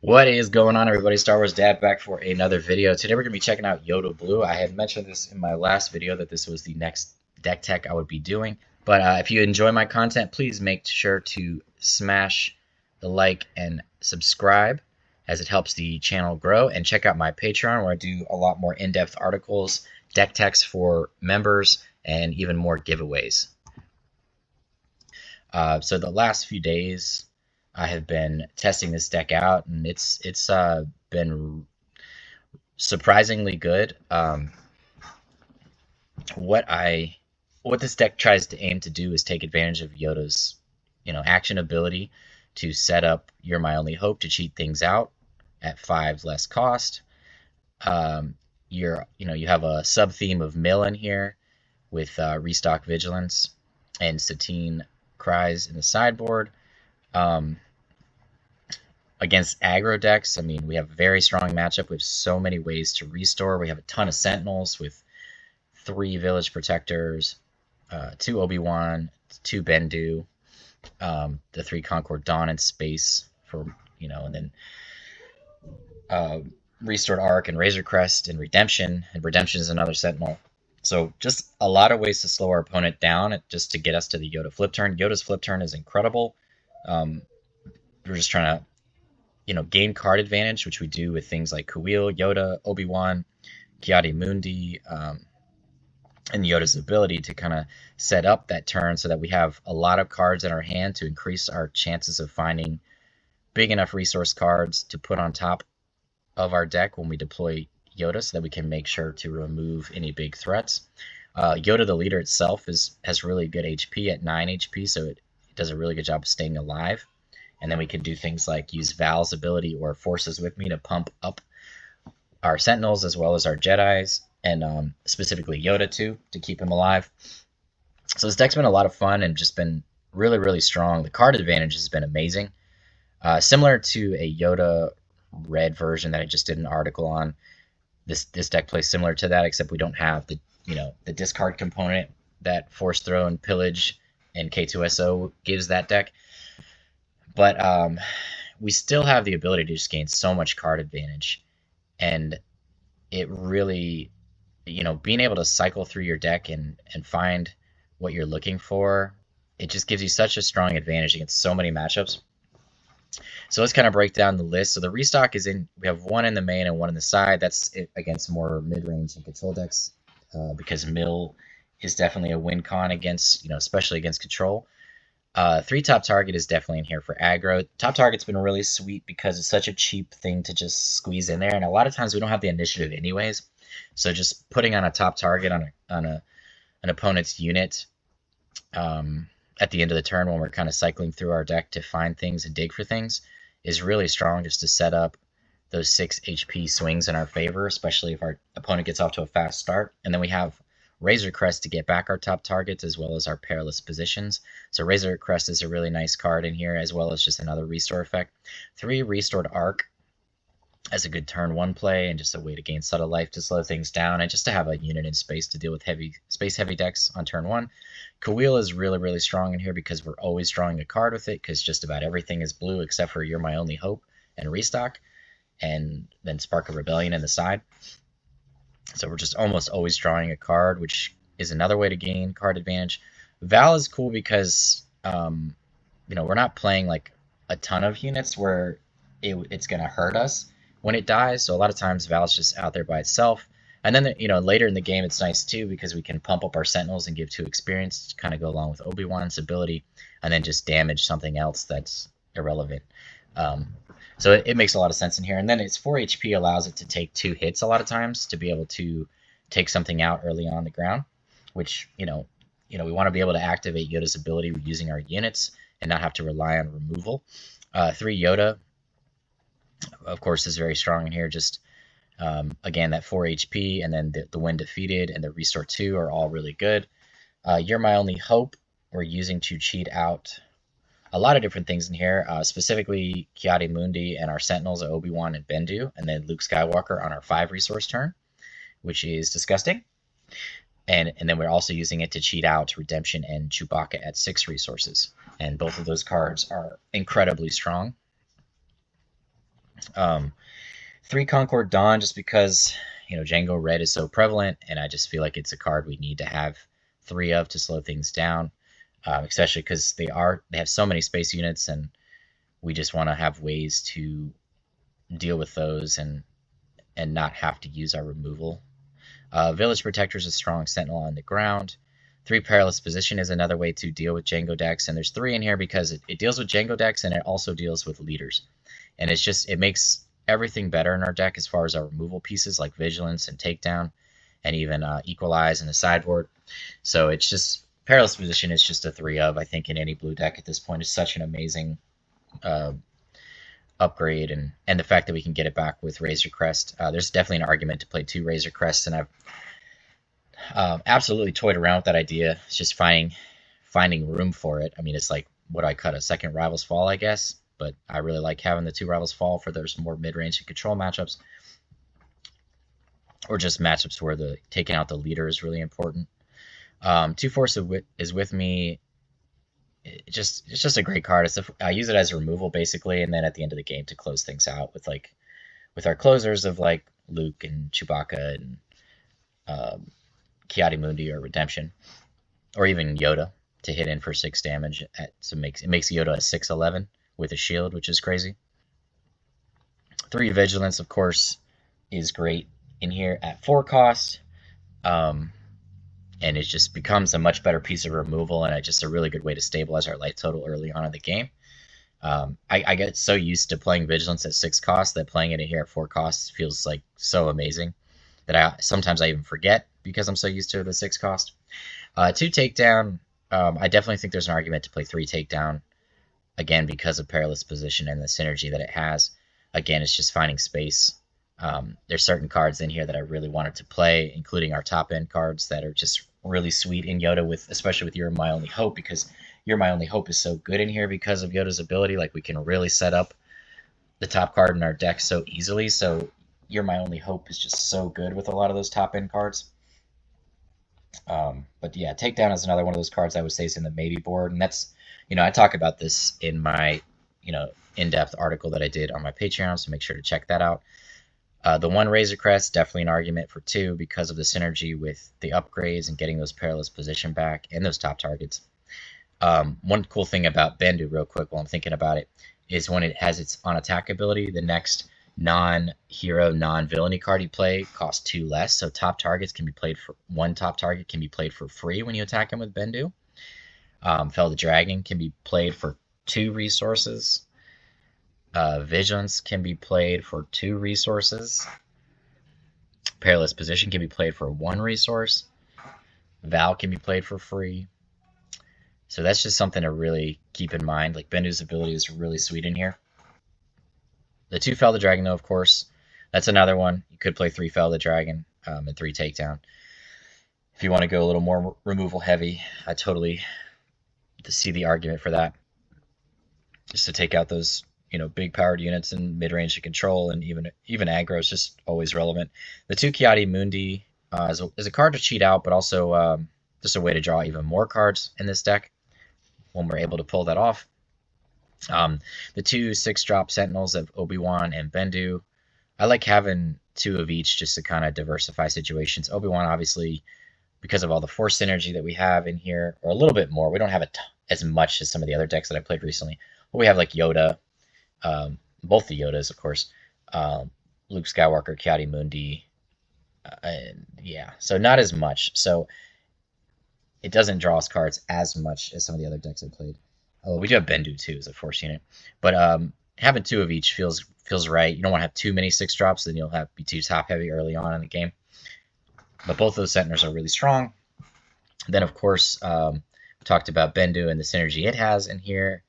What is going on, everybody? Star Wars Dad back for another video. Today we're going to be checking out Yoda Blue. I had mentioned this in my last video that this was the next deck tech I would be doing. But if you enjoy my content, please make sure to smash the like and subscribe as it helps the channel grow. And check out my Patreon where I do a lot more in-depth articles, deck techs for members, and even more giveaways. So the last few days I have been testing this deck out, and it's been surprisingly good. What this deck tries to aim to do is take advantage of Yoda's action ability to set up You're My Only Hope to cheat things out at 5 less cost. You have a sub theme of Mill in here with Restock Vigilance and Satine Cries in the sideboard. Against aggro decks, I mean, we have a very strong matchup. We have so many ways to restore. We have a ton of Sentinels with 3 Village Protectors, 2 Obi-Wan, 2 Bendu, the 3 Concord Dawn and Space for, and then Restored Arc and Razor Crest and Redemption is another Sentinel. So just a lot of ways to slow our opponent down just to get us to the Yoda flip turn. Yoda's flip turn is incredible. We're just trying to gain card advantage, which we do with things like Kuiil, Yoda, Obi-Wan, Ki-Adi-Mundi, and Yoda's ability to kind of set up that turn so that we have a lot of cards in our hand to increase our chances of finding big enough resource cards to put on top of our deck when we deploy Yoda, so that we can make sure to remove any big threats. Yoda, the leader itself, has really good HP at 9 HP, so it does a really good job of staying alive. And then we can do things like use Val's ability or Forces with Me to pump up our Sentinels as well as our Jedis, and specifically Yoda too, to keep him alive. So this deck's been a lot of fun and just been really, really strong. The card advantage has been amazing. Similar to a Yoda Red version that I just did an article on, this deck plays similar to that, except we don't have the discard component that Force Throw and Pillage and K2SO gives that deck. But we still have the ability to just gain so much card advantage. And it really, being able to cycle through your deck and find what you're looking for, it just gives you such a strong advantage against so many matchups. So let's kind of break down the list. So the restock is we have 1 in the main and 1 in the side. That's it against more mid-range and control decks, because Mill is definitely a win con against, especially against control. 3 top target is definitely in here for aggro. Top target's been really sweet because it's such a cheap thing to just squeeze in there, and a lot of times we don't have the initiative anyways. So just putting on a top target on an opponent's unit at the end of the turn when we're kind of cycling through our deck to find things and dig for things is really strong, just to set up those 6 HP swings in our favor, especially if our opponent gets off to a fast start. And then we have Razor Crest to get back our top targets as well as our perilous positions. So Razor Crest is a really nice card in here, as well as just another restore effect. 3 Restored Arc as a good turn 1 play, and just a way to gain subtle life to slow things down, and just to have a unit in space to deal with heavy decks on turn 1. Kuiil is really, really strong in here because we're always drawing a card with it, because just about everything is blue except for You're My Only Hope and Restock, and then Spark of Rebellion in the side. So we're just almost always drawing a card, which is another way to gain card advantage. Val is cool because we're not playing like a ton of units where it's going to hurt us when it dies. So a lot of times Val's just out there by itself. And then later in the game it's nice too, because we can pump up our Sentinels and give 2 experience to kind of go along with Obi-Wan's ability, and then just damage something else that's irrelevant. So it makes a lot of sense in here. And then its 4 HP allows it to take 2 hits a lot of times to be able to take something out early on the ground, which, we want to be able to activate Yoda's ability using our units and not have to rely on removal. 3 Yoda, of course, is very strong in here. Just, again, that 4 HP, and then the When Defeated and the Restore 2 are all really good. You're My Only Hope, we're using to cheat out a lot of different things in here, specifically Ki-Adi-Mundi and our Sentinels, Obi-Wan and Bendu, and then Luke Skywalker on our 5 resource turn, which is disgusting. And then we're also using it to cheat out Redemption and Chewbacca at 6 resources. And both of those cards are incredibly strong. Um, 3 Concord Dawn, just because Jango Red is so prevalent, and I just feel like it's a card we need to have 3 of to slow things down, especially because they have so many space units, and we just want to have ways to deal with those and not have to use our removal. Village Protector is a strong sentinel on the ground. 3 Perilous Position is another way to deal with Jango decks, and there's 3 in here because it deals with Jango decks and it also deals with leaders. And it makes everything better in our deck as far as our removal pieces like Vigilance and Takedown, and even Equalize in the sideboard. So it's just, Perilous Position is just a 3 of, I think, in any blue deck at this point. Is such an amazing upgrade, and the fact that we can get it back with Razor Crest. There's definitely an argument to play 2 Razor Crests, and I've absolutely toyed around with that idea. It's just finding room for it. I mean, it's like, would I cut a second Rivals Fall, I guess? But I really like having the 2 Rivals Fall for those more mid-range and control matchups, or just matchups where taking out the leader is really important. 2 Force is with me. It's just a great card. I use it as a removal basically, and then at the end of the game to close things out with our closers of like Luke and Chewbacca and Ki-Adi-Mundi or Redemption, or even Yoda to hit in for 6 damage. So it makes Yoda a 6/11 with a shield, which is crazy. 3 Vigilance, of course, is great in here at 4 cost. And it just becomes a much better piece of removal, and just a really good way to stabilize our life total early on in the game. I get so used to playing Vigilance at 6 costs that playing it here at 4 costs feels like so amazing that sometimes I even forget because I'm so used to the 6 cost. 2 Takedown, I definitely think there's an argument to play 3 Takedown, again, because of Perilous Position and the synergy that it has. Again, it's just finding space. There's certain cards in here that I really wanted to play, including our top end cards that are just really sweet in Yoda, especially with You're My Only Hope, because You're My Only Hope is so good in here because of Yoda's ability. Like, we can really set up the top card in our deck so easily. So You're My Only Hope is just so good with a lot of those top end cards. But yeah, Takedown is another one of those cards I would say is in the maybe board, and that's, I talk about this in my in-depth article that I did on my Patreon, so make sure to check that out. The 1 Razor Crest, definitely an argument for 2 because of the synergy with the upgrades and getting those Perilous Position back and those top targets. One cool thing about Bendu, real quick while I'm thinking about it, is when it has its on-attack ability, the next non-hero, non-villainy card you play costs 2 less, so top targets can be played for 1 top target can be played for free when you attack him with Bendu. Fell the Dragon can be played for 2 resources. Vigilance can be played for 2 resources. Perilous Position can be played for 1 resource. Val can be played for free. So that's just something to really keep in mind. Like, Bendu's ability is really sweet in here. The 2 Fell the Dragon, though, of course, that's another one. You could play 3 Fell the Dragon and 3 Takedown. If you want to go a little more removal heavy, I totally see the argument for that. Just to take out those big powered units in mid-range to control, and even aggro is just always relevant. The 2 Ki-Adi-Mundi is a card to cheat out, but also just a way to draw even more cards in this deck when we're able to pull that off. The 2 6-drop Sentinels of Obi-Wan and Bendu, I like having 2 of each just to kind of diversify situations. Obi-Wan, obviously, because of all the Force synergy that we have in here, or a little bit more. We don't have as much as some of the other decks that I played recently, but we have like Yoda, both the Yodas, of course, Luke Skywalker, Ki-Adi-Mundi, and yeah, so not as much. So it doesn't draw us cards as much as some of the other decks I played. Oh, we do have Bendu too as a Force unit, but having 2 of each feels right. You don't want to have too many 6-drops, then you'll be too top heavy early on in the game. But both those Sentinels are really strong. Then, of course, we talked about Bendu and the synergy it has in here.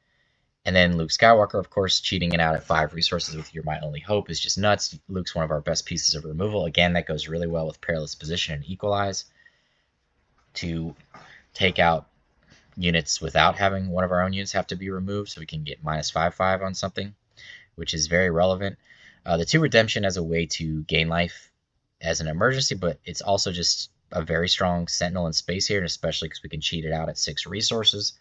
And then Luke Skywalker, of course, cheating it out at 5 resources with You're My Only Hope is just nuts. Luke's one of our best pieces of removal. Again, that goes really well with Perilous Position and Equalize to take out units without having one of our own units have to be removed, so we can get -5/5 on something, which is very relevant. The 2 Redemption as a way to gain life as an emergency, but it's also just a very strong Sentinel in space here, and especially because we can cheat it out at 6 resources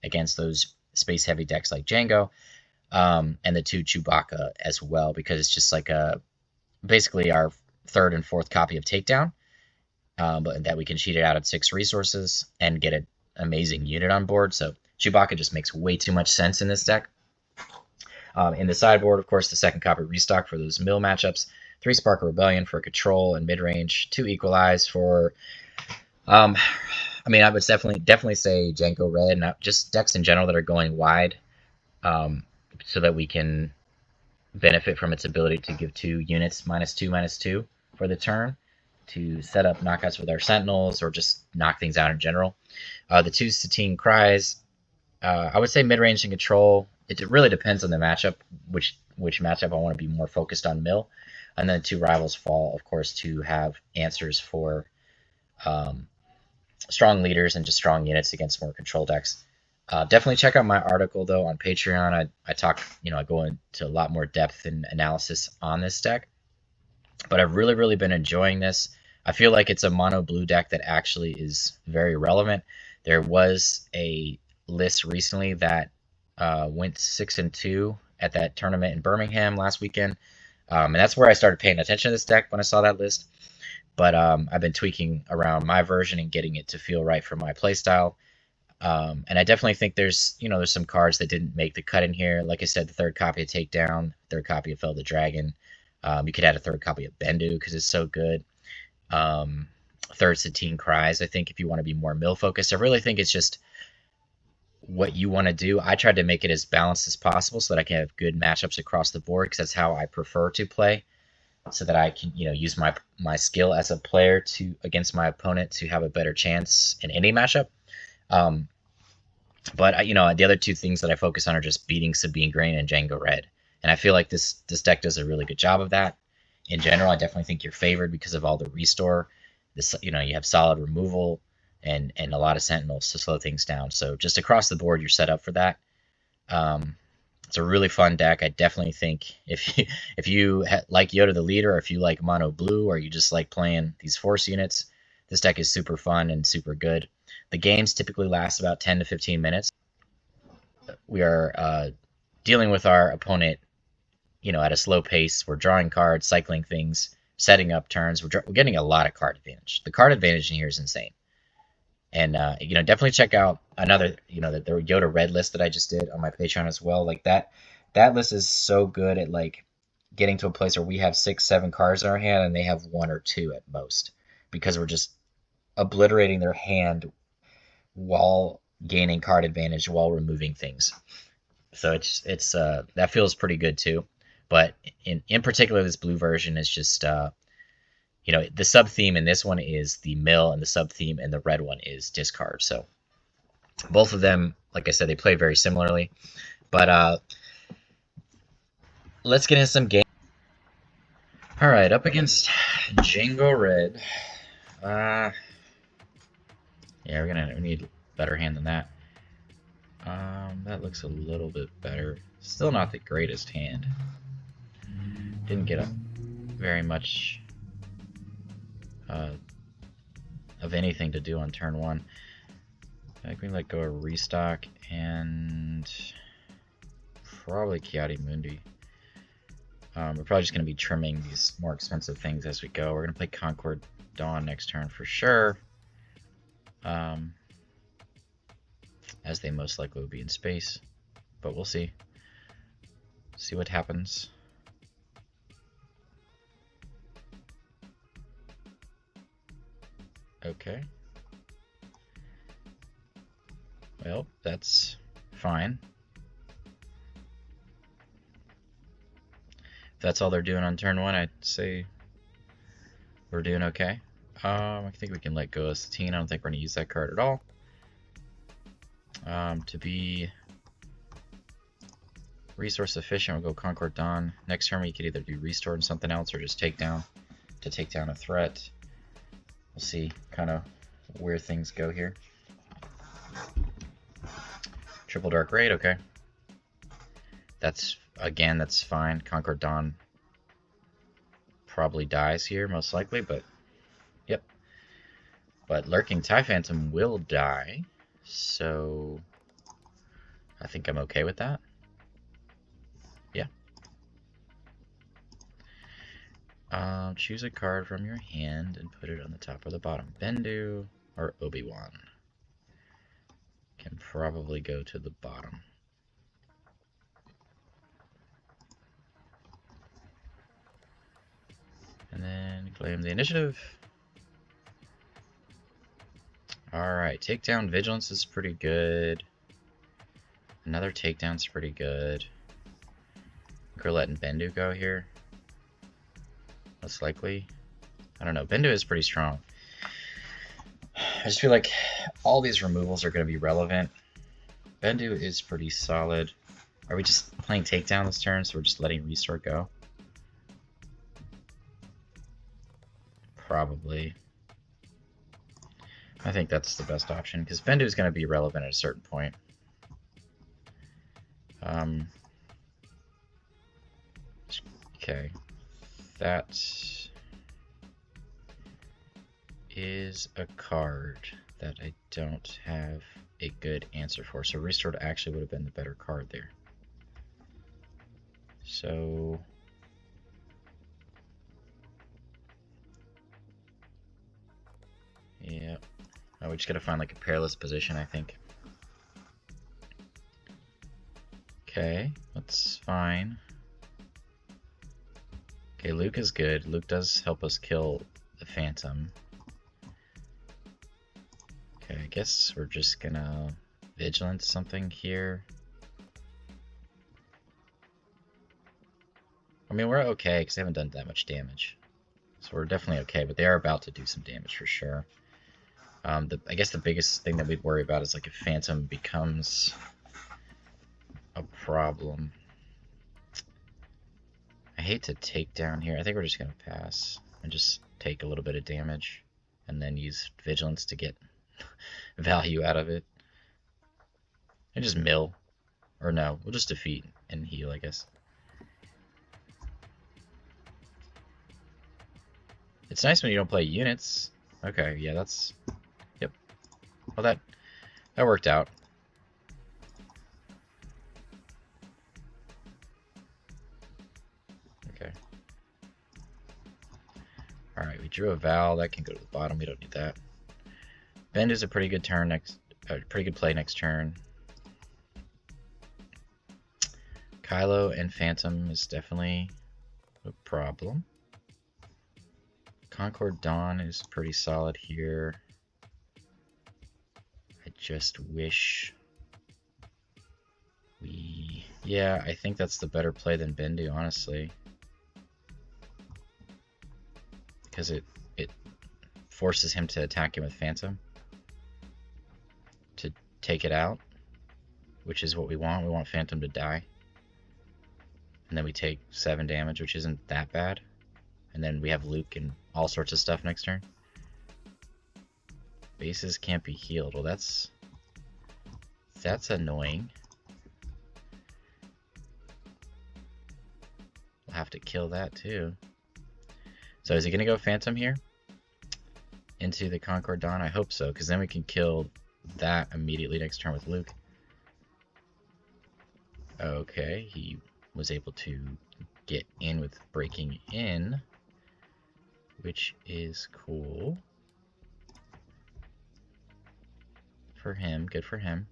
against those space-heavy decks like Jango. and the 2 Chewbacca as well, because it's just like basically our third and fourth copy of Takedown, but that we can cheat it out at 6 resources and get an amazing unit on board. So Chewbacca just makes way too much sense in this deck. In the sideboard, of course, the second copy restock for those mill matchups, 3 Spark of Rebellion for control and mid-range, 2 Equalize for, I mean, I would definitely say Jango Red, and just decks in general that are going wide, so that we can benefit from its ability to give 2 units -2/-2 for the turn to set up knockouts with our Sentinels or just knock things out in general. The 2 Satine Cries, I would say mid-range and control. It really depends on the matchup, which matchup I want to be more focused on mill. And then the 2 Rivals Fall, of course, to have answers for strong leaders and just strong units against more control decks. Definitely check out my article, though, on Patreon. I talk, I go into a lot more depth and analysis on this deck. But I've really been enjoying this. I feel like it's a mono blue deck that actually is very relevant. There was a list recently that went 6-2 at that tournament in Birmingham last weekend, and that's where I started paying attention to this deck when I saw that list. But I've been tweaking around my version and getting it to feel right for my playstyle. And I definitely think there's some cards that didn't make the cut in here. Like I said, the 3rd copy of Takedown, 3rd copy of Fell the Dragon. You could add a 3rd copy of Bendu because it's so good. 3rd Satine Cries, I think, if you want to be more mill focused. I really think it's just what you want to do. I tried to make it as balanced as possible so that I can have good matchups across the board, because that's how I prefer to play, so that I can use my skill as a player against my opponent to have a better chance in any matchup. But the other 2 things that I focus on are just beating Sabine Green and Jango Red, and I feel like this deck does a really good job of that. In general, I definitely think you're favored because of all the restore. You have solid removal and a lot of Sentinels to slow things down. So just across the board, you're set up for that. It's a really fun deck. I definitely think if you like Yoda the leader, or if you like mono blue, or you just like playing these Force units, this deck is super fun and super good. The games typically last about 10 to 15 minutes. We are dealing with our opponent, at a slow pace. We're drawing cards, cycling things, setting up turns. We're getting a lot of card advantage. The card advantage in here is insane. And definitely check out another, the Yoda Red list that I just did on my Patreon as well. Like that list is so good at like getting to a place where we have 6-7 cards in our hand and they have 1 or 2 at most, because we're just obliterating their hand while gaining card advantage while removing things. So it's that feels pretty good too. But in particular, this blue version is just the sub theme in this one is the mill, and the sub theme in the red one is discard. So both of them, like I said, they play very similarly. But let's get into some game. All right, up against Jango Red. Yeah, we need a better hand than that. That looks a little bit better. Still not the greatest hand. Didn't get very much of anything to do on turn 1. I think we let go of restock and probably Ki-Adi-Mundi. We're probably just going to be trimming these more expensive things as we go. We're going to play Concord Dawn next turn for sure, as they most likely will be in space, but we'll see what happens. Okay. Well, that's fine. If that's all they're doing on turn 1, I'd say we're doing okay. I think we can let go of Satine. I don't think we're going to use that card at all. To be resource efficient, we'll go Concord Dawn. Next turn we could either do Restore and something else, or just take down a threat. We'll see kind of where things go here. Triple Dark Raid, okay. That's fine. Concord Dawn probably dies here, most likely, but yep. But Lurking TIE Phantom will die, so I think I'm okay with that. Choose a card from your hand and put it on the top or the bottom. Bendu or Obi-Wan. Can probably go to the bottom. And then claim the initiative. Alright, takedown vigilance is pretty good. Another takedown's pretty good. We're letting Bendu go here. Most likely. I don't know. Bendu is pretty strong. I just feel like all these removals are going to be relevant. Bendu is pretty solid. Are we just playing takedown this turn, so we're just letting restore go? Probably. I think that's the best option, because Bendu is going to be relevant at a certain point. Okay. That is a card that I don't have a good answer for. So Restored actually would have been the better card there. So yeah. Oh, we just gotta find like a perilous position, I think. Okay, that's fine. Okay, Luke is good. Luke does help us kill the Phantom. Okay, I guess we're just gonna Vigilance something here. I mean, we're okay, because they haven't done that much damage. So we're definitely okay, but they are about to do some damage for sure. I guess the biggest thing that we'd worry about is like if Phantom becomes a problem. I hate to take down here. I think we're just going to pass and just take a little bit of damage and then use Vigilance to get value out of it. And just mill. Or no, we'll just defeat and heal, I guess. It's nice when you don't play units. Okay, yeah, that's... Yep. Well, that worked out. Okay. Alright, we drew a Val. That can go to the bottom. We don't need that. Bend is a pretty good turn pretty good play next turn. Kylo and Phantom is definitely a problem. Concord Dawn is pretty solid here. I just wish we... Yeah, I think that's the better play than Bendu, honestly. Because it forces him to attack him with Phantom. To take it out. Which is what we want. We want Phantom to die. And then we take 7 damage, which isn't that bad. And then we have Luke and all sorts of stuff next turn. Bases can't be healed. Well, that's annoying. We'll have to kill that too. So is he gonna go Phantom here? Into the Concord Dawn? I hope so, because then we can kill that immediately next turn with Luke. Okay, he was able to get in with breaking in, which is cool for him. Good for him.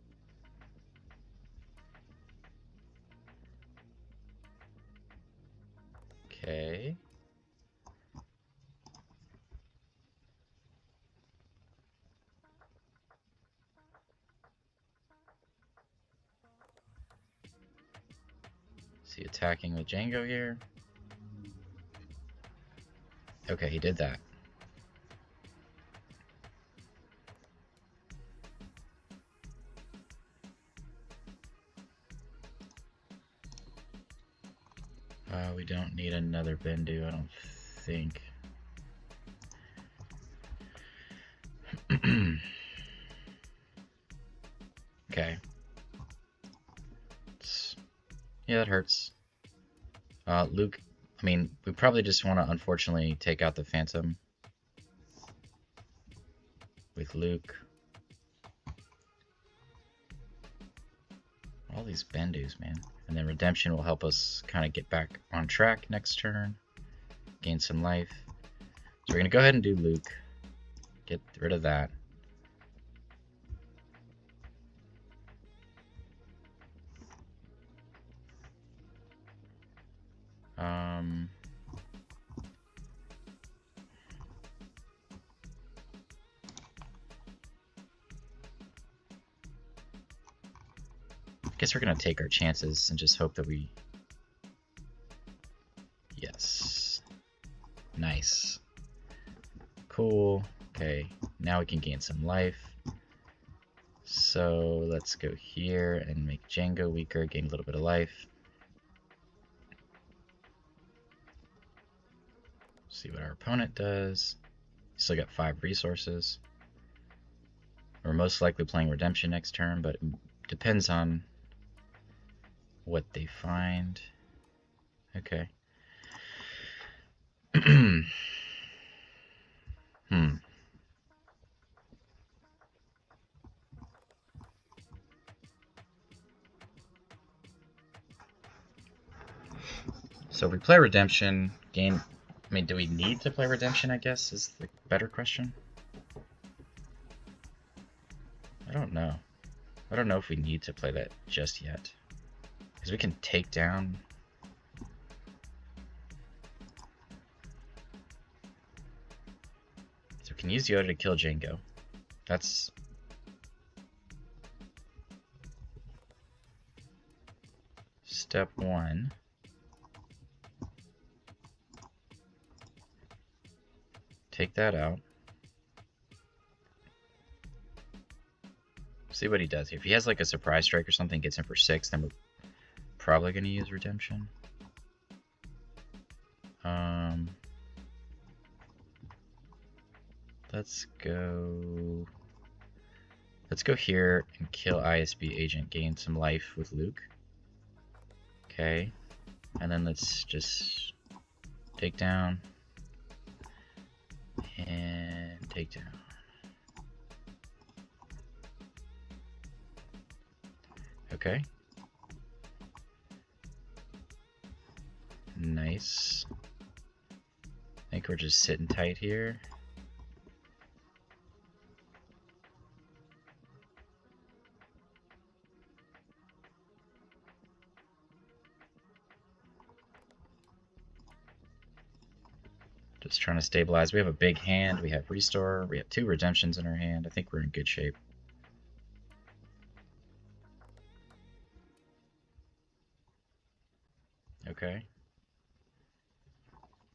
Okay. Is he attacking with Jango here? Okay, he did that. We don't need another Bendu, I don't think. Okay. Yeah, that hurts. Luke, I mean, we probably just want to unfortunately take out the Phantom with Luke. All these Bendus, man. And then Redemption will help us kind of get back on track next turn. Gain some life. So we're going to go ahead and do Luke. Get rid of that. I guess we're going to take our chances and just hope that we... Yes. Nice. Cool. Okay, now we can gain some life. So let's go here and make Jango weaker, gain a little bit of life. See what our opponent does. Still got 5 resources. We're most likely playing Redemption next turn, but it depends on what they find. Okay. So if we play Redemption, gain... I mean, do we need to play Redemption, I guess, is the better question? I don't know. I don't know if we need to play that just yet. Because we can take down... So we can use Yoda to kill Jango. That's... Step 1. Take that out. See what he does here. If he has like a surprise strike or something, gets him for 6, then we're probably going to use Redemption. Let's go here and kill ISB agent, gain some life with Luke. Okay, and then let's just take down and take down. Okay. Nice. I think we're just sitting tight here. Just trying to stabilize. We have a big hand. We have Restore. We have 2 Redemptions in our hand. I think we're in good shape. Okay.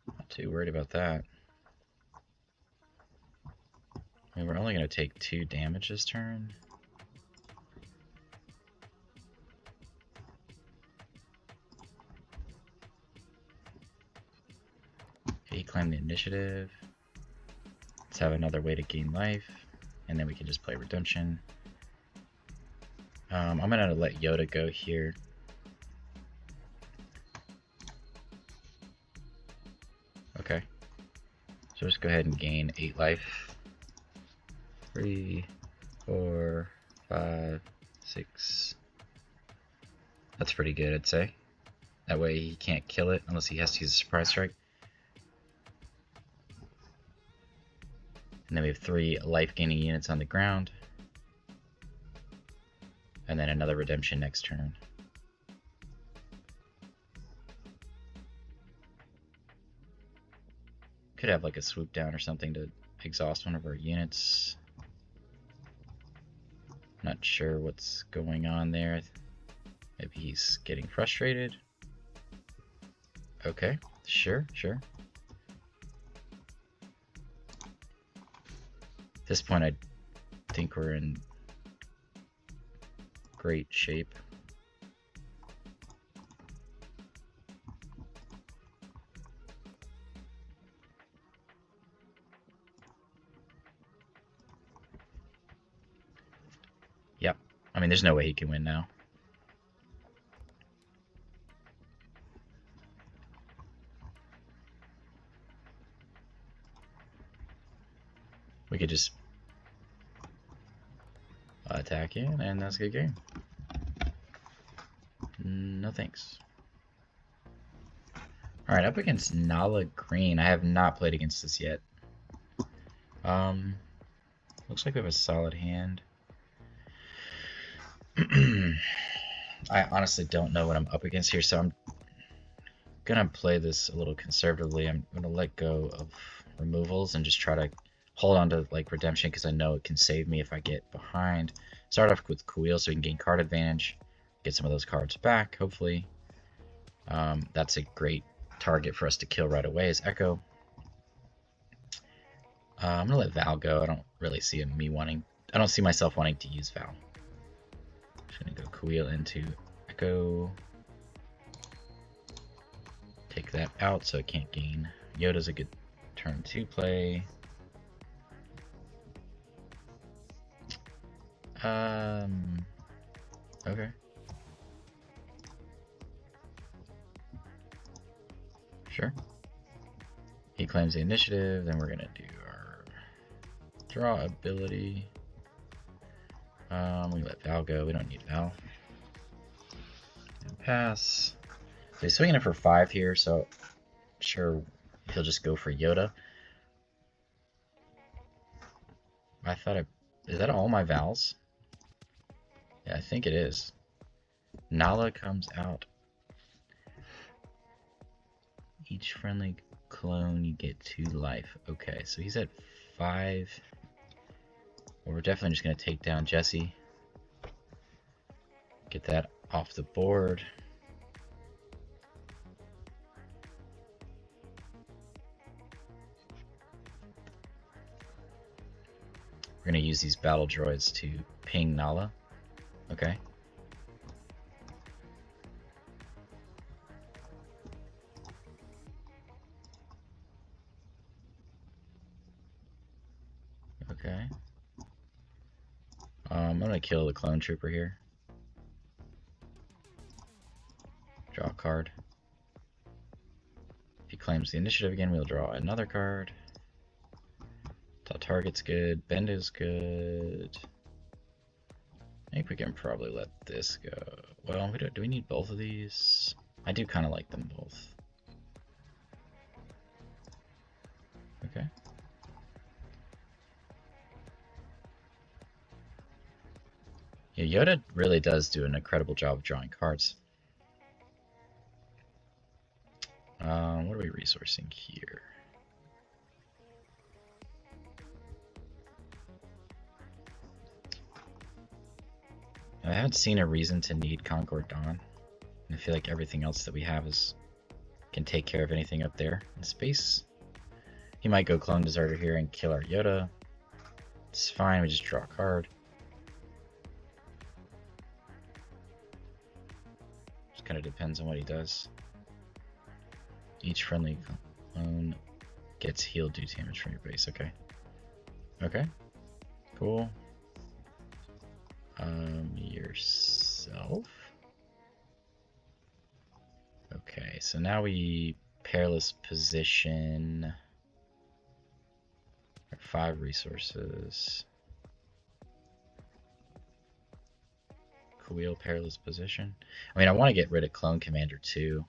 Not too worried about that. I mean, we're only going to take 2 damage this turn. He claimed the initiative. Let's have another way to gain life. And then we can just play Redemption. I'm going to let Yoda go here. Okay. So just go ahead and gain 8 life. 3, 4, 5, 6. That's pretty good, I'd say. That way he can't kill it unless he has to use a surprise strike. And then we have 3 life-gaining units on the ground. And then another Redemption next turn. Could have like a swoop down or something to exhaust one of our units. Not sure what's going on there. Maybe he's getting frustrated. Okay, sure. At this point, I think we're in great shape. Yep. I mean, there's no way he can win now. We could just attack in, and that's a good game. No thanks. Alright, up against Nala Green. I have not played against this yet. Looks like we have a solid hand. I honestly don't know what I'm up against here, so I'm gonna play this a little conservatively. I'm gonna let go of removals and just try to hold on to like redemption because I know it can save me if I get behind. Start off with Kuiil so we can gain card advantage, get some of those cards back, hopefully. That's a great target for us to kill right away is Echo. I'm gonna let Val go. I don't really see I don't see myself wanting to use Val. Just gonna go Kuiil into Echo. Take that out so it can't gain. Yoda's a good turn 2 play. Okay. Sure. He claims the initiative, then we're gonna do our draw ability. We let Val go, we don't need Val. And pass. So he's swinging it for 5 here, so sure he'll just go for Yoda. I thought is that all my Vals? Yeah, I think it is. Nala comes out. Each friendly clone you get 2 life. Okay, so he's at 5. Well, we're definitely just going to take down Jesse. Get that off the board. We're going to use these battle droids to ping Nala. Okay. Okay. I'm going to kill the clone trooper here. Draw a card. If he claims the initiative again, we'll draw another card. Target's good. Bendu's good. I think we can probably let this go. Well, do we need both of these? I do kind of like them both. Okay. Yeah, Yoda really does do an incredible job of drawing cards. What are we resourcing here? I haven't seen a reason to need Concord Dawn. I feel like everything else that we have can take care of anything up there in space. He might go Clone Deserter here and kill our Yoda. It's fine, we just draw a card. Just kind of depends on what he does. Each friendly clone gets healed due damage from your base. Okay. Okay. Cool. Yourself. Okay, so now we perilous position. 5 resources. Kuiil perilous position. I mean, I want to get rid of Clone Commander too,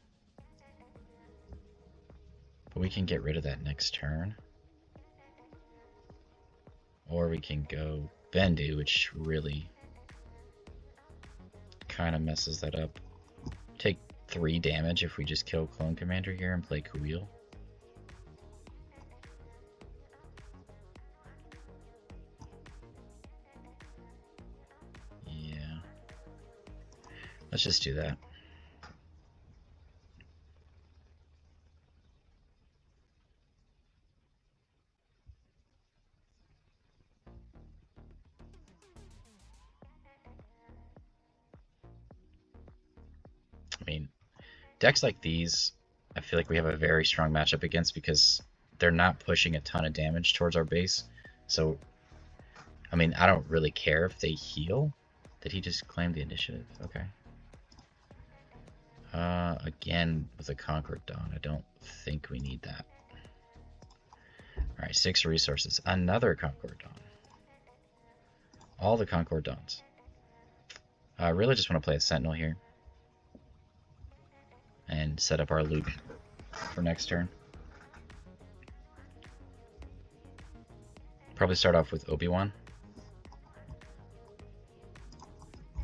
but we can get rid of that next turn, or we can go Bendu, which really kind of messes that up. Take 3 damage if we just kill Clone Commander here and play Kuiil. Yeah. Let's just do that. I mean, decks like these, I feel like we have a very strong matchup against because they're not pushing a ton of damage towards our base. So, I mean, I don't really care if they heal. Did he just claim the initiative? Okay. Again, with a Concord Dawn, I don't think we need that. Alright, 6 resources. Another Concord Dawn. All the Concord Dawns. I really just want to play a Sentinel here. And set up our loop for next turn. Probably start off with Obi-Wan.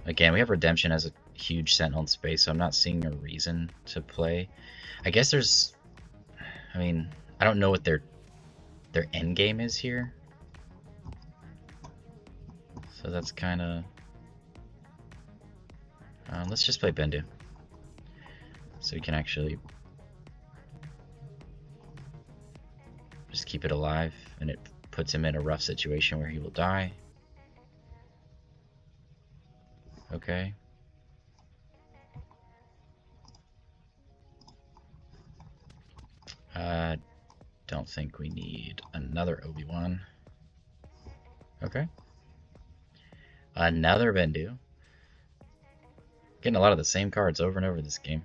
Again, we have Redemption as a huge Sentinel in space, so I'm not seeing a reason to play. I guess there's... I mean, I don't know what their end game is here. So that's kind of... let's just play Bendu. So we can actually just keep it alive, and it puts him in a rough situation where he will die. Okay. Don't think we need another Obi-Wan. Okay. Another Bendu. Getting a lot of the same cards over and over this game.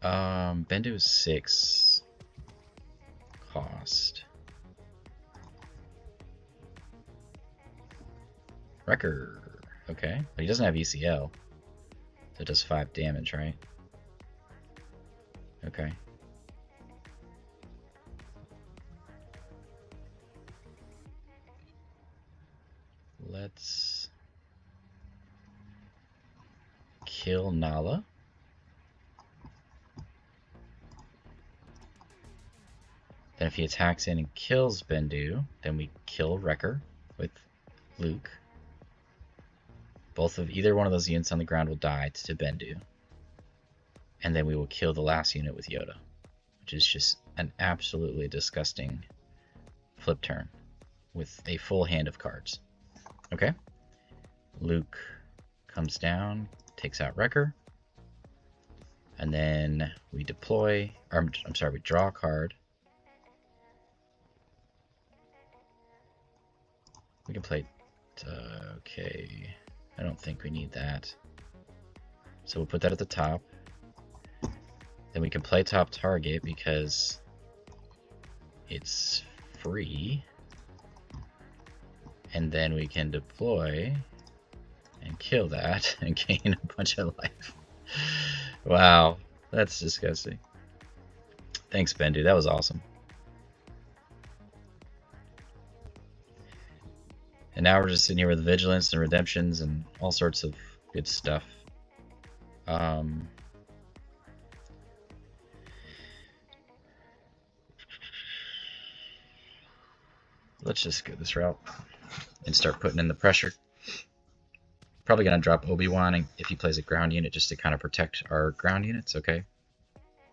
Bendu is 6 cost. Wrecker. Okay. But he doesn't have ECL. So it does 5 damage, right? Okay. Let's kill Nala. Then if he attacks in and kills Bendu, then we kill Wrecker with Luke. Either one of those units on the ground will die to Bendu. And then we will kill the last unit with Yoda, which is just an absolutely disgusting flip turn with a full hand of cards. Okay. Luke comes down, takes out Wrecker. And then we deploy, or I'm sorry, we draw a card. We can play, okay, I don't think we need that. So we'll put that at the top. Then we can play top target because it's free. And then we can deploy and kill that and gain a bunch of life. Wow, that's disgusting. Thanks, Bendu, that was awesome. And now we're just sitting here with Vigilance and Redemptions and all sorts of good stuff. Let's just go this route and start putting in the pressure. Probably going to drop Obi-Wan if he plays a ground unit just to kind of protect our ground units, okay?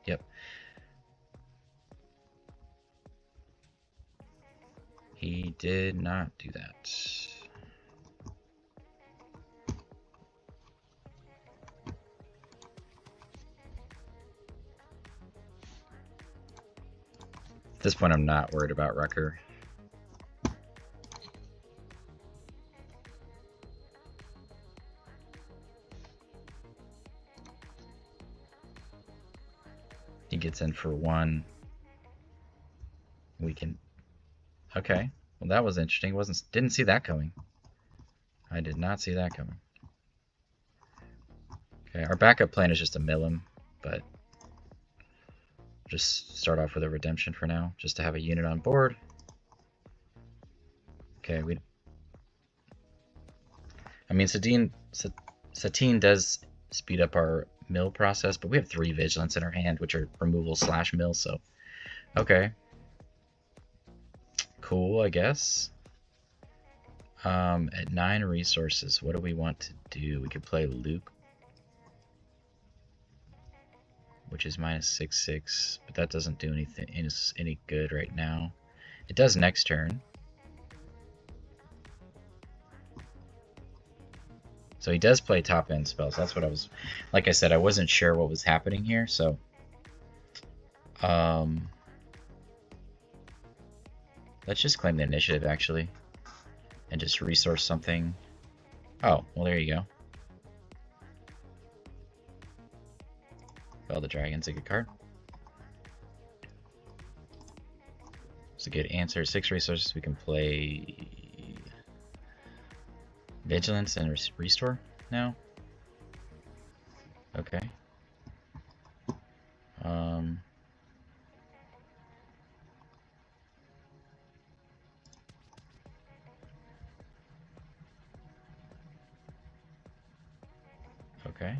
Yep. He did not do that. At this point, I'm not worried about Wrecker. He gets in for 1. We can... Okay. Well, that was interesting. Didn't see that coming. I did not see that coming. Okay, our backup plan is just to mill him, but just start off with a Redemption for now, just to have a unit on board. Okay, I mean, Satine does speed up our mill process, but we have 3 Vigilance in our hand, which are removal / mill, so... Okay. Cool, I guess. At 9 resources, what do we want to do? We could play Luke, which is -6/6, but that doesn't do any good right now. It does next turn. So he does play top end spells. That's what I was, like I said, I wasn't sure what was happening here, so let's just claim the initiative actually and just resource something. Oh, well, there you go. Well, the dragon's a good card. It's a good answer. 6 resources. We can play Vigilance and Restore now. Okay. Okay.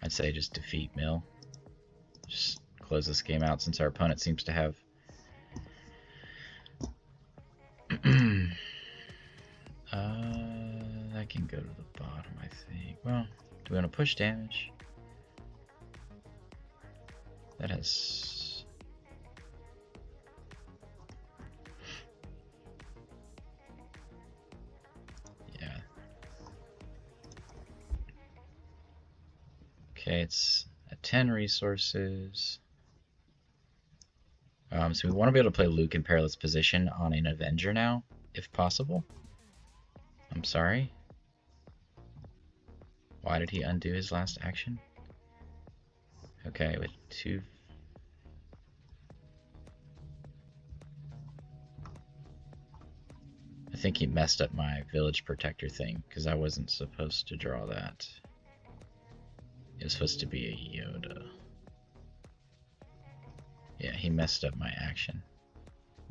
I'd say just defeat Mill. Just close this game out since our opponent seems to have... that can go to the bottom, I think. Well, do we want to push damage? That has... yeah. Okay, it's at 10 resources. So we want to be able to play Luke in perilous position on an Avenger now, if possible. I'm sorry. Why did he undo his last action? Okay, with 2... I think he messed up my Village Protector thing, because I wasn't supposed to draw that. It was supposed to be a Yoda. Yeah, he messed up my action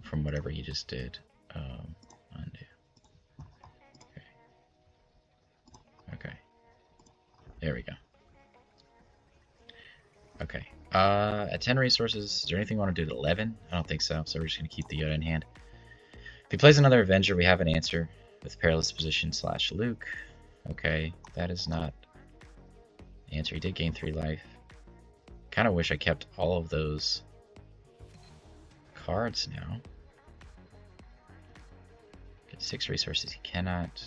from whatever he just did. Undo. Okay. Okay. There we go. Okay. At 10 resources, is there anything we want to do at 11? I don't think so, so we're just going to keep the Yoda in hand. If he plays another Avenger, we have an answer with Perilous Position / Luke. Okay, that is not the answer. He did gain 3 life. Kind of wish I kept all of those cards now. Get 6 resources. He cannot.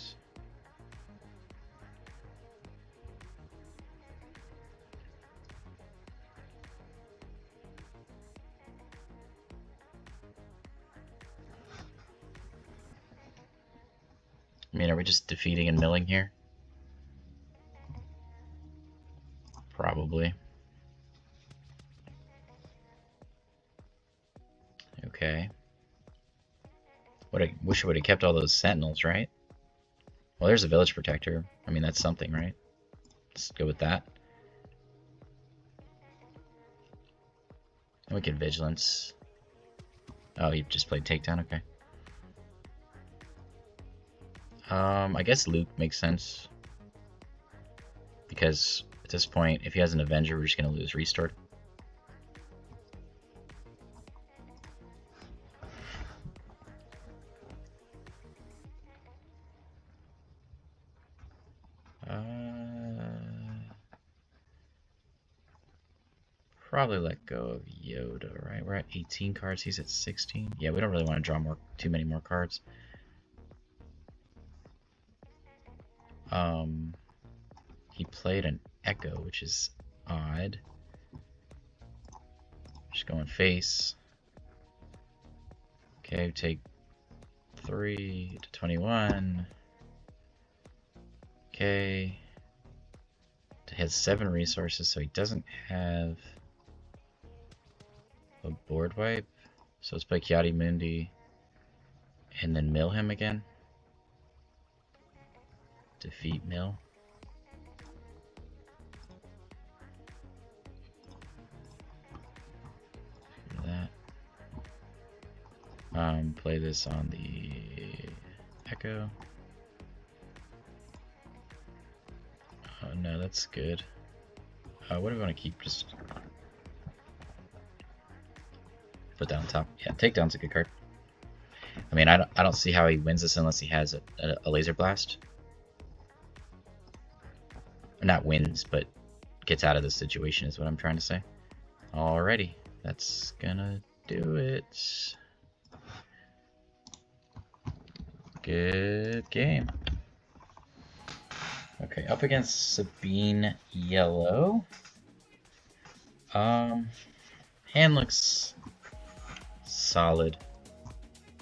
I mean, are we just defeating and milling here? Probably. Okay. What I wish I would have kept all those sentinels, right? Well, there's a Village Protector. I mean, that's something, right? Let's go with that. And we can Vigilance. Oh, you just played Takedown? Okay. I guess Luke makes sense. Because at this point, if he has an Avenger, we're just going to lose Restored. Probably let go of Yoda, right? We're at 18 cards, he's at 16. Yeah, we don't really want to draw too many more cards. He played an Echo, which is odd. Just going face. Okay, take 3 to 21. Okay. He has 7 resources, so he doesn't have a board wipe. So let's play Ki-Adi-Mundi and then mill him again. Defeat mill. That. Play this on the Echo. Oh no, that's good. What do we want to keep? Just put that on top. Yeah, Takedown's a good card. I mean, I don't see how he wins this unless he has a Laser Blast. Not wins, but gets out of this situation is what I'm trying to say. Alrighty, that's gonna do it. Good game. Okay, up against Sabine yellow. Hand looks solid.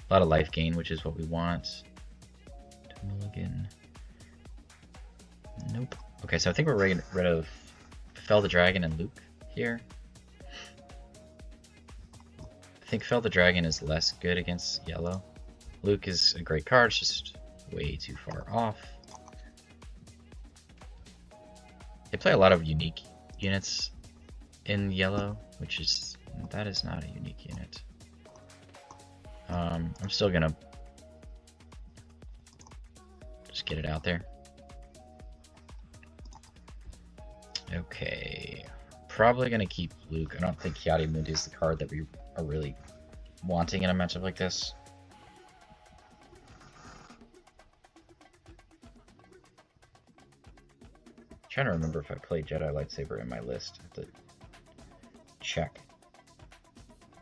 A lot of life gain, which is what we want. Mulligan. Nope. Okay, so I think we're rid of Fell the Dragon and Luke here. I think Fell the Dragon is less good against yellow. Luke is a great card, it's just way too far off. They play a lot of unique units in yellow, which is, that is not a unique unit. I'm still gonna just get it out there. Okay. Probably gonna keep Luke. I don't think Ki-Adi-Mundi is the card that we are really wanting in a matchup like this. I'm trying to remember if I played Jedi lightsaber in my list. I have to check.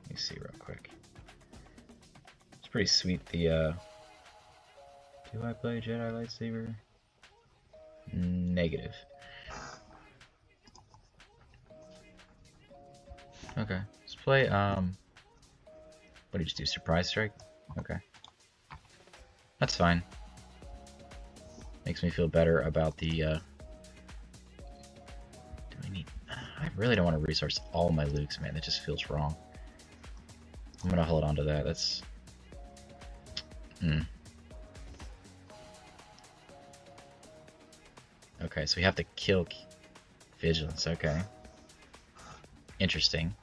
Let me see real quick. It's pretty sweet. The do I play Jedi lightsaber? Negative. Okay, let's play, what did you just do, Surprise Strike? Okay. That's fine. Makes me feel better about the, do we need, I really don't want to resource all my Lukes, man, that just feels wrong. I'm gonna hold on to that, that's, Okay, so we have to kill Vigilance, okay. Interesting.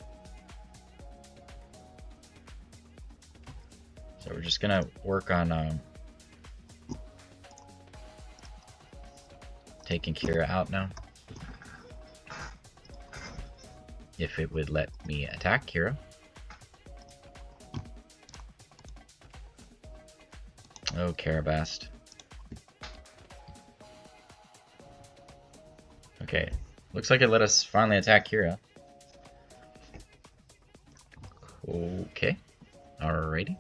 So we're just gonna work on taking Kira out now. If it would let me attack Kira. Oh, Karabast. Okay, looks like it let us finally attack Kira. Okay, alrighty.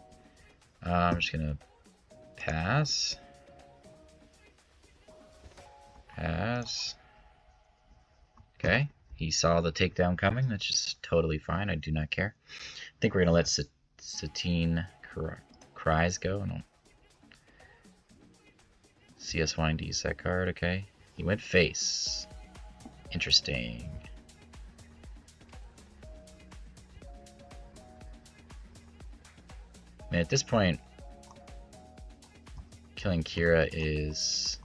I'm just gonna pass. Pass. Okay, he saw the takedown coming. That's just totally fine. I do not care. I think we're gonna let Satine Cries go. I don't see us wanting to use that card. Okay, he went face. Interesting. Man, at this point, killing Kira is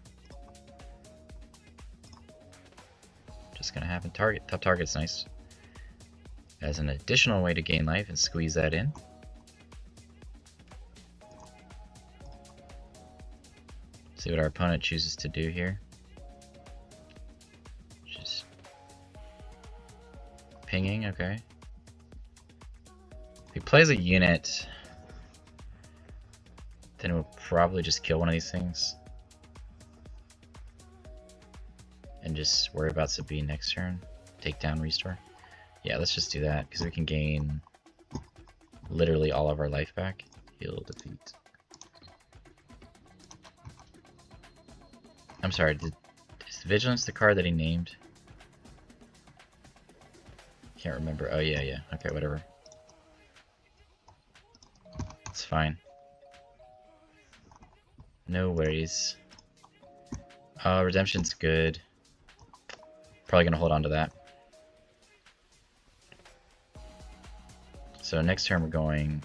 just gonna happen. Tough target's nice. As an additional way to gain life and squeeze that in. See what our opponent chooses to do here. Just pinging, okay. If he plays a unit, then we'll probably just kill one of these things. And just worry about Sabine next turn. Take down, restore. Yeah, let's just do that, because we can gain literally all of our life back. Heal, defeat. I'm sorry, is Vigilance the card that he named? Can't remember. Oh, yeah. Okay, whatever. It's fine. No worries. Redemption's good. Probably gonna hold on to that. So next turn we're going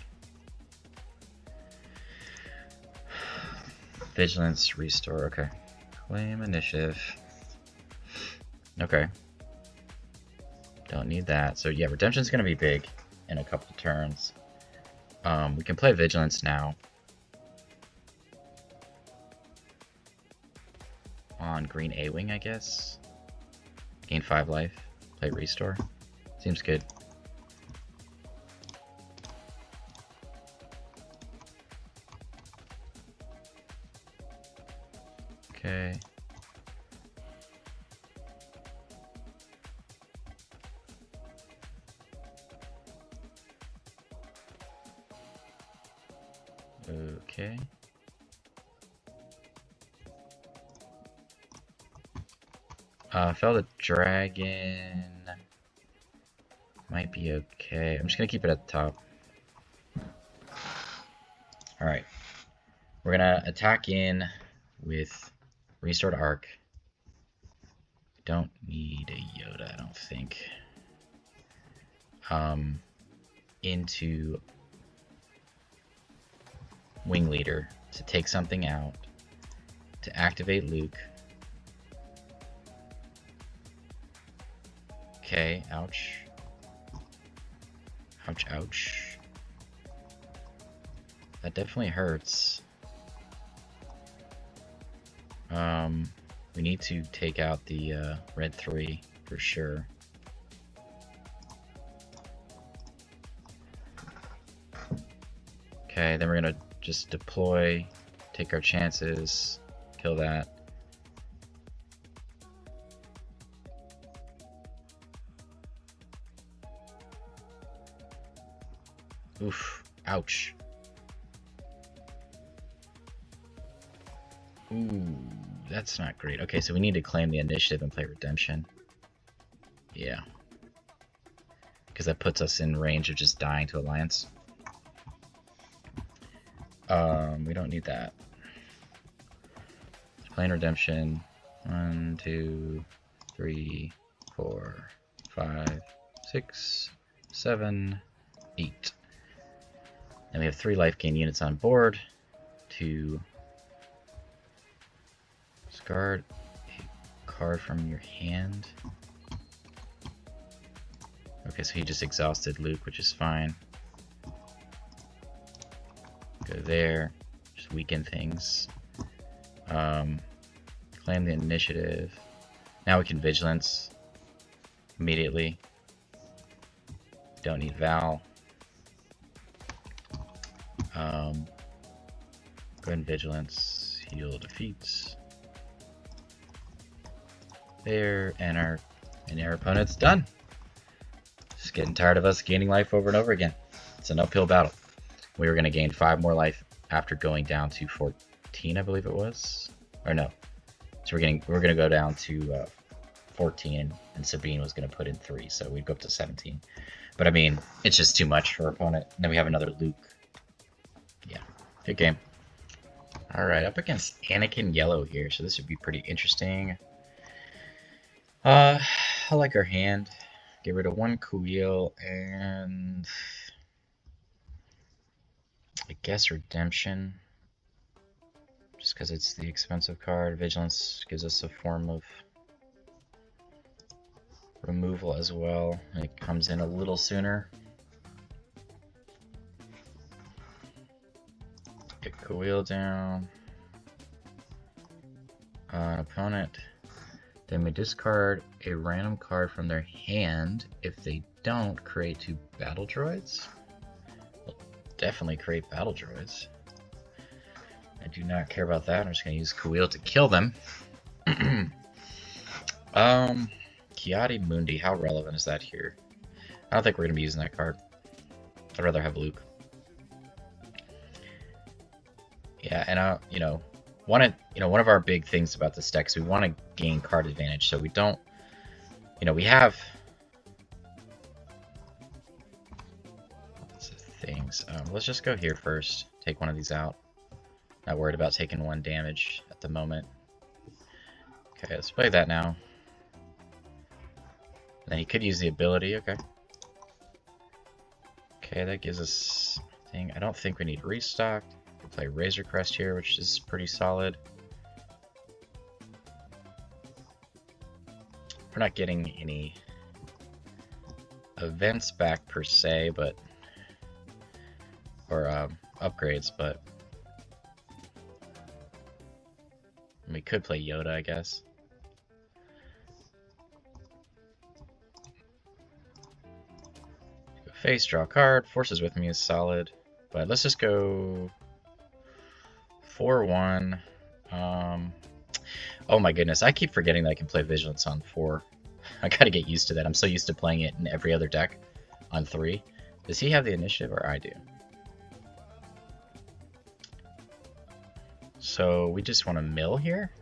Vigilance, restore, okay. Claim initiative. Okay. Don't need that. So yeah, Redemption's gonna be big in a couple turns. We can play Vigilance now. On green A-Wing, I guess. Gain 5 life. Play restore. Seems good. Okay. Okay. Fell the dragon. Might be okay. I'm just gonna keep it at the top. Alright. We're gonna attack in with Restored Arc. Don't need a Yoda, I don't think. Into Wing Leader to take something out. To activate Luke. Okay, ouch. Ouch, ouch. That definitely hurts. We need to take out the red 3 for sure. Okay, then we're gonna just deploy, take our chances, kill that. Oof, ouch. Ooh, that's not great. Okay, so we need to claim the initiative and play Redemption. Yeah. Because that puts us in range of just dying to Alliance. We don't need that. Playing Redemption. 1, 2, 3, 4, 5, 6, 7, 8. And we have 3 life gain units on board to discard a card from your hand. Okay, so he just exhausted Luke, which is fine. Go there, just weaken things. Claim the initiative. Now we can Vigilance immediately. Don't need Val. Go ahead and Vigilance. Heal defeats. There, and our opponent's done. Just getting tired of us gaining life over and over again. It's an uphill battle. We were going to gain 5 more life after going down to 14, I believe it was. Or no. So we're going to go down to 14, and Sabine was going to put in 3, so we'd go up to 17. But I mean, it's just too much for our opponent. And then we have another Luke. Yeah, good game. Alright, up against Anakin Yellow here, so this would be pretty interesting. I like our hand. Get rid of 1 Kuiil and I guess Redemption. Just because it's the expensive card. Vigilance gives us a form of removal as well. It comes in a little sooner. Get Kuiil down. An opponent. Then we discard a random card from their hand. If they don't, create 2 battle droids. We'll definitely create battle droids. I do not care about that. I'm just going to use Kuiil to kill them. Ki-Adi-Mundi, how relevant is that here? I don't think we're going to be using that card. I'd rather have Luke. Yeah, and one of our big things about this deck is we want to gain card advantage, so we don't, we have lots of things. Let's just go here first, take one of these out. Not worried about taking 1 damage at the moment. Okay, let's play that now. And then he could use the ability, okay. Okay, that gives us a thing. I don't think we need restock. We play Razor Crest here, which is pretty solid. We're not getting any events back per se, but or upgrades, but we could play Yoda, I guess. Face, draw a card. Forces with me is solid, but let's just go 4-1. Oh my goodness, I keep forgetting that I can play Vigilance on 4. I gotta get used to that. I'm so used to playing it in every other deck on 3. Does he have the initiative, or I do? So we just want to mill here?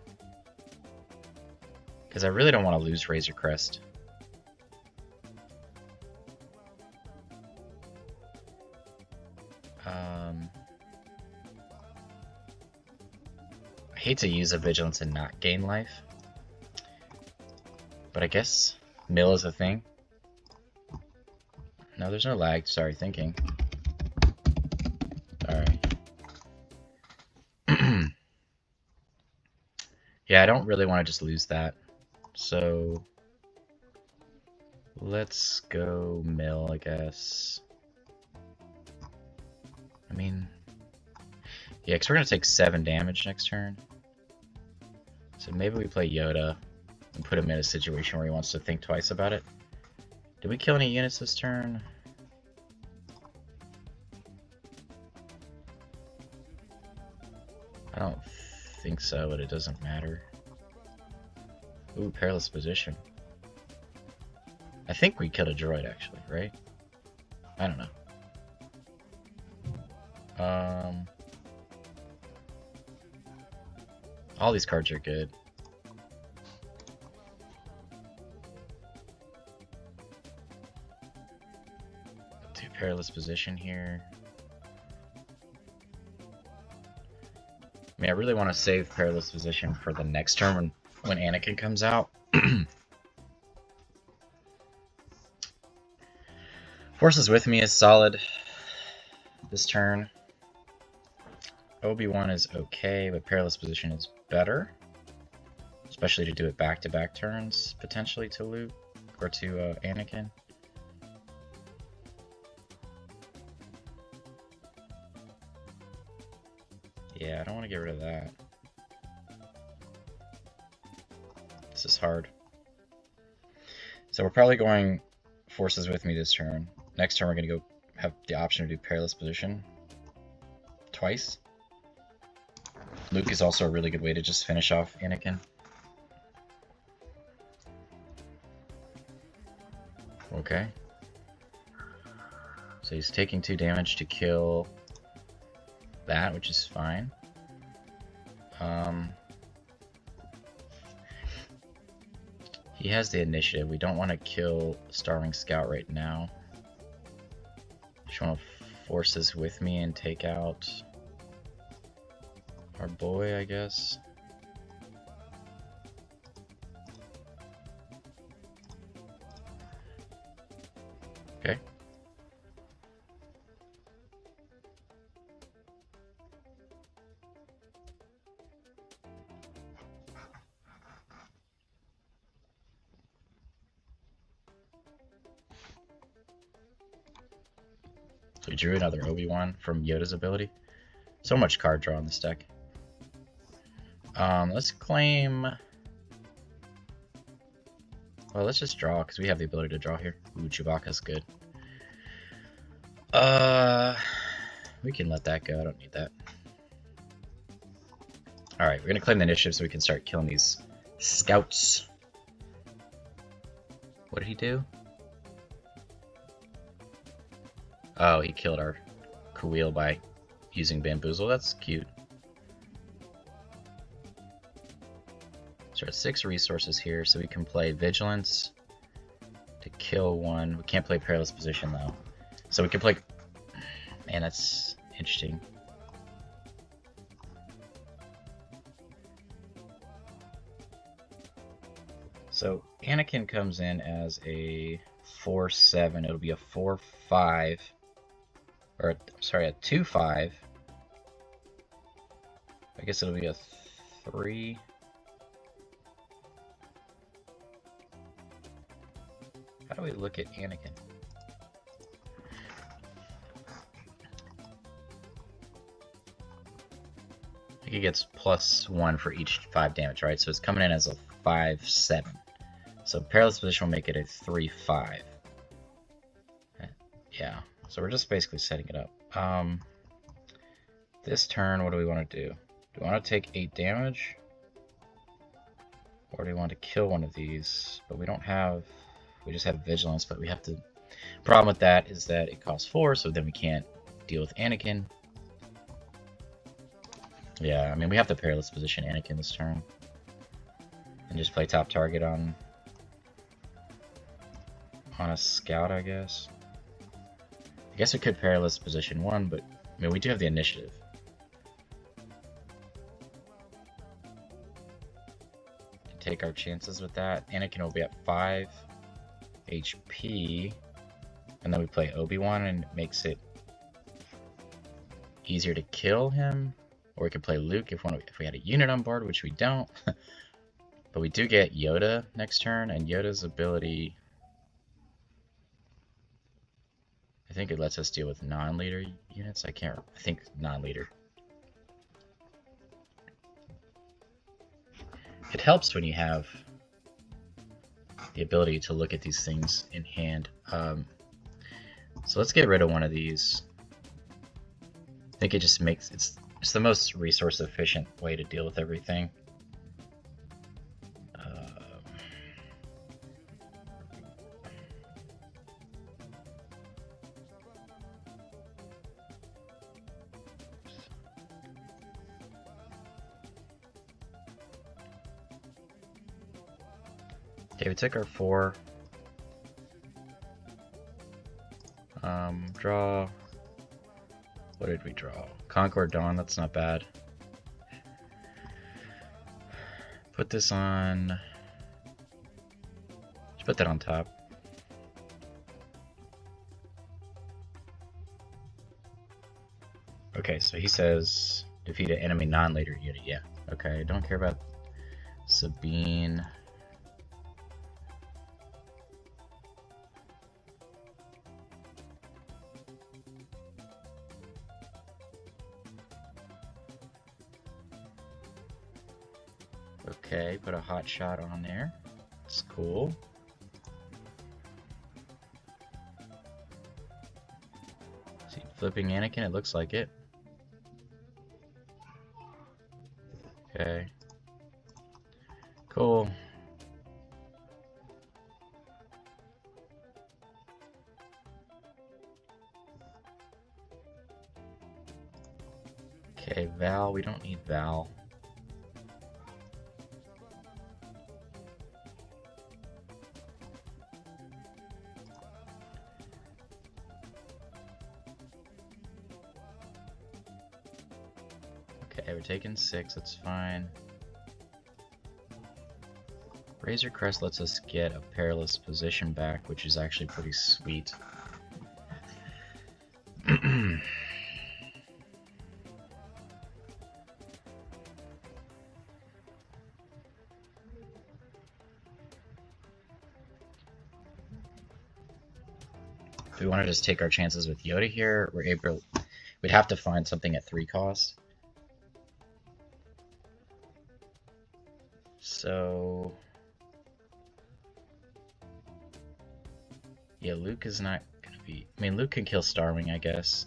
Because I really don't want to lose Razor Crest. I hate to use a Vigilance and not gain life. But I guess mill is a thing. No, there's no lag. Sorry, thinking. Alright. Yeah, I don't really want to just lose that. So let's go mill, I guess. I mean, yeah, because we're going to take 7 damage next turn. So maybe we play Yoda. and put him in a situation where he wants to think twice about it. Did we kill any units this turn? I don't think so, but it doesn't matter. Ooh, perilous position. I think we killed a droid, actually, right? I don't know. All these cards are good. Do perilous position here. I mean, I really want to save perilous position for the next turn when Anakin comes out. Forces with me is solid this turn. Obi-Wan is okay, but perilous position is better. Especially to do it back-to-back turns, potentially to Luke, or to Anakin. Yeah, I don't want to get rid of that. This is hard. So we're probably going forces with me this turn. Next turn we're going to go have the option to do perilous position twice. Luke is also a really good way to just finish off Anakin. Okay. So he's taking 2 damage to kill that, which is fine. He has the initiative. We don't want to kill Starling Scout right now. Just want to forces with me and take out our boy, I guess. Okay. So we drew another Obi-Wan from Yoda's ability. So much card draw in this deck. Let's claim... Well, let's just draw, because we have the ability to draw here. Ooh, Chewbacca's good. We can let that go. I don't need that. Alright, we're going to claim the initiative so we can start killing these scouts. What did he do? Oh, he killed our Kuiil by using Bamboozle. That's cute. So we're at 6 resources here, so we can play Vigilance to kill one. We can't play Perilous Position, though. So we can play... Man, that's interesting. So Anakin comes in as a 4/7. It'll be a 4/5. Or, I'm sorry, a 2/5. I guess it'll be a 3. How do we look at Anakin? I think he gets +1 for each 5 damage, right? So it's coming in as a 5/7. So Perilous Position will make it a 3/5. Yeah, so we're just basically setting it up. This turn, what do we want to do? Do we want to take 8 damage? Or do we want to kill one of these? But we don't have... We just have Vigilance, but we have to... Problem with that is that it costs 4, so then we can't deal with Anakin. Yeah, I mean, we have to Perilous Position Anakin this turn. And just play top target on a scout, I guess. I guess we could Perilous Position 1, but I mean, we do have the initiative. Take our chances with that. Anakin will be at 5 HP, and then we play Obi-Wan, and it makes it easier to kill him. Or we could play Luke if we had a unit on board, which we don't. But we do get Yoda next turn, and Yoda's ability... I think it lets us deal with non-leader units. I think non-leader. It helps when you have the ability to look at these things in hand. So let's get rid of one of these. I think it just makes it's the most resource efficient way to deal with everything. Okay, we took our 4. Draw. What did we draw? Concord Dawn, that's not bad. Put this on. Just put that on top. Okay, so he says defeat an enemy non-later unit. Yeah. Okay, don't care about Sabine. Okay, put a hot shot on there. It's cool. See, flipping Anakin, it looks like it. Okay. Cool. Okay, Val, we don't need Val. Okay, we're taking 6, that's fine. Razor Crest lets us get a perilous position back, which is actually pretty sweet. If we want to just take our chances with Yoda here, we'd have to find something at 3 cost. So yeah, Luke is not gonna be. I mean, Luke can kill Starwing, I guess.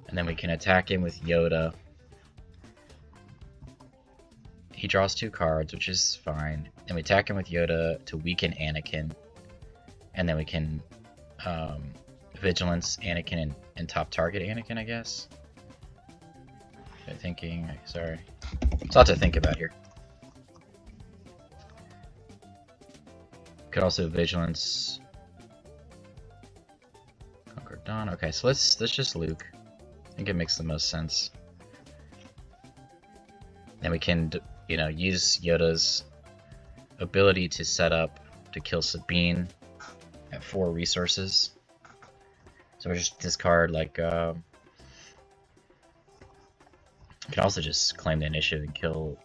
And then we can attack him with Yoda. He draws 2 cards, which is fine. And we attack him with Yoda to weaken Anakin. And then we can Vigilance Anakin and top target Anakin, I guess. Thinking, sorry. There's a lot to think about here. Could also Vigilance Concord Dawn. Okay, so let's just Luke. I think it makes the most sense. Then we can, you know, use Yoda's ability to set up to kill Sabine at 4 resources. So we just discard like. We can also just claim the initiative and kill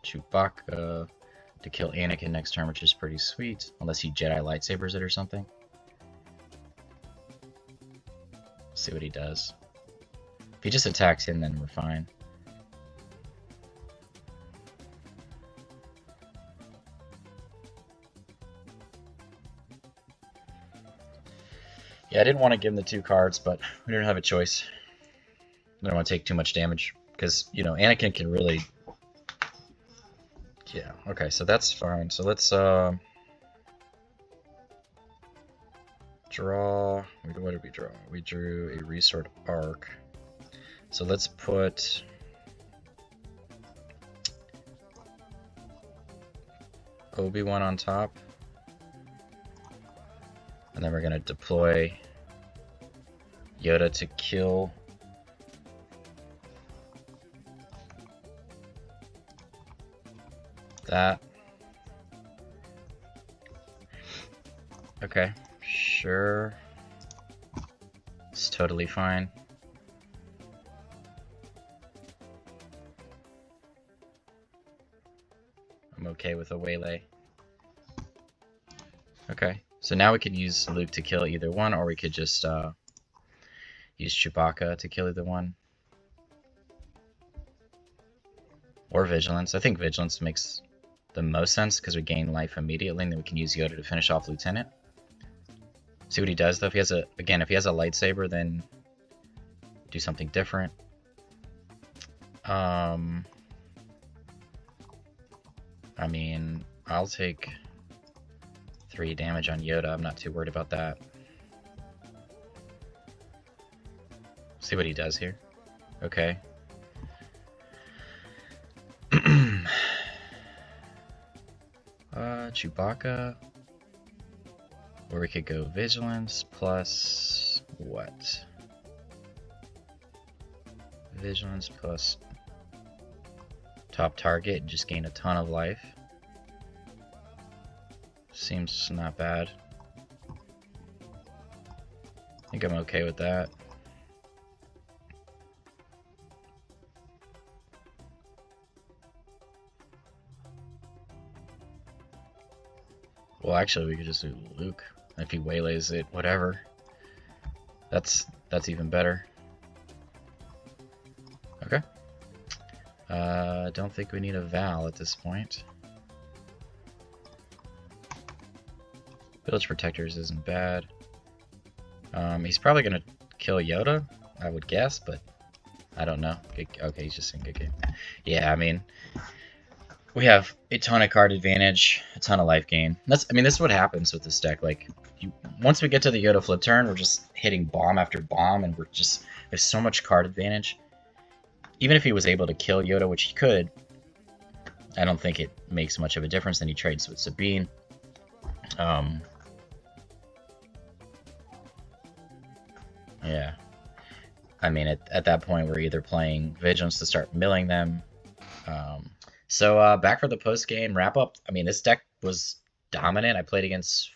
Chewbacca to kill Anakin next turn, which is pretty sweet. Unless he Jedi lightsabers it or something. See what he does. If he just attacks him, then we're fine. Yeah, I didn't want to give him the 2 cards, but we didn't have a choice. I don't want to take too much damage, because, you know, Anakin can really... Yeah, okay, so that's fine. So let's, draw... What did we draw? We drew a Resort Arc. So let's put... Obi-Wan on top. And then we're going to deploy Yoda to kill... that. Okay, sure. It's totally fine. I'm okay with a waylay. Okay, so now we could use Luke to kill either one, or we could just use Chewbacca to kill either one. Or Vigilance. I think Vigilance makes the most sense because we gain life immediately, and then we can use Yoda to finish off Lieutenant. See what he does though. If he has a lightsaber, then do something different. I mean, I'll take 3 damage on Yoda. I'm not too worried about that. See what he does here. Okay. Chewbacca. Or we could go Vigilance plus what? Vigilance plus top target and just gain a ton of life. Seems not bad. I think I'm okay with that. Well, actually, we could just do Luke. If he waylays it, whatever. That's even better. Okay. Don't think we need a Val at this point. Village Protectors isn't bad. He's probably gonna kill Yoda, I would guess, but I don't know. Okay, he's just in good game. Yeah, I mean, we have a ton of card advantage, a ton of life gain. This is what happens with this deck. Like, once we get to the Yoda flip turn, we're just hitting bomb after bomb, and there's so much card advantage. Even if he was able to kill Yoda, which he could, I don't think it makes much of a difference. Then he trades with Sabine. Yeah. I mean, at that point, we're either playing Vigilance to start milling them. So back for the post-game wrap-up. I mean, this deck was dominant. I played against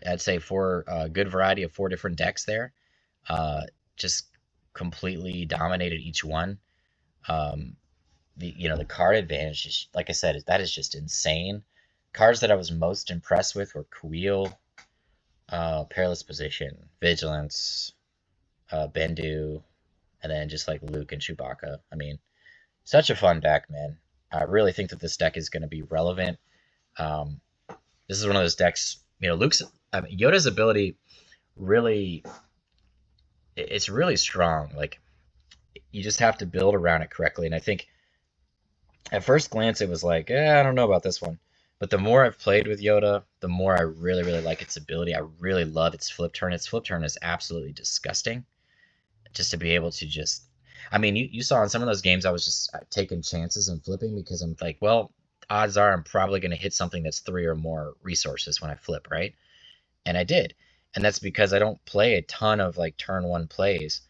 I'd say four good variety of 4 different decks there. Just completely dominated each one. The card advantage is, like I said, that is just insane. Cards that I was most impressed with were Kuiil, Perilous Position, Vigilance, Bendu, and then just like Luke and Chewbacca. I mean, such a fun deck, man. I really think that this deck is going to be relevant. This is one of those decks, Yoda's ability really, it's really strong. Like, you just have to build around it correctly. And I think at first glance, it was like, I don't know about this one. But the more I've played with Yoda, the more I really, really like its ability. I really love its flip turn. Its flip turn is absolutely disgusting. Just to be able to you saw in some of those games, I was just taking chances and flipping because I'm like, well, odds are I'm probably going to hit something that's 3 or more resources when I flip, right? And I did. And that's because I don't play a ton of like turn 1 plays.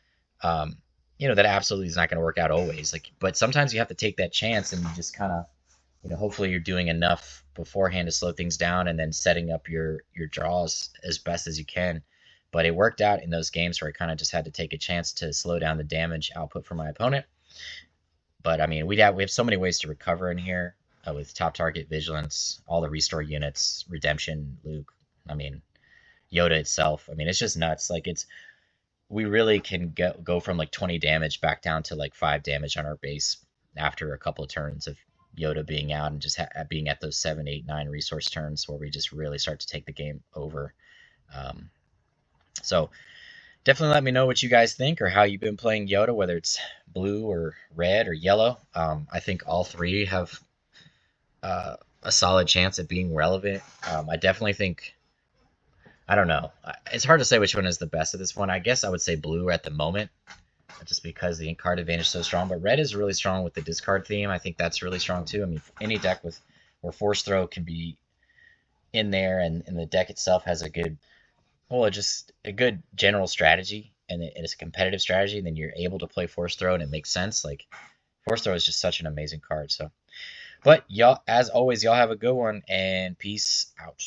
That absolutely is not going to work out always. But sometimes you have to take that chance and you just kind of, hopefully you're doing enough beforehand to slow things down and then setting up your draws as best as you can. But it worked out in those games where I kind of just had to take a chance to slow down the damage output for my opponent. But I mean, we have so many ways to recover in here with top target, Vigilance, all the restore units, Redemption, Luke. I mean, Yoda itself. I mean, it's just nuts. We really can go from like 20 damage back down to like 5 damage on our base after a couple of turns of Yoda being out and just being at those 7, 8, 9 resource turns where we just really start to take the game over. So definitely let me know what you guys think or how you've been playing Yoda, whether it's blue or red or yellow. I think all 3 have a solid chance at being relevant. I definitely think, I don't know. It's hard to say which one is the best at this point. I guess I would say blue at the moment, just because the card advantage is so strong. But red is really strong with the discard theme. I think that's really strong too. I mean, any deck where Force Throw can be in there and the deck itself has a good general strategy and it's a competitive strategy, and then you're able to play Force Throw and it makes sense. Like, Force Throw is just such an amazing card. So, but y'all, as always, y'all have a good one and peace out.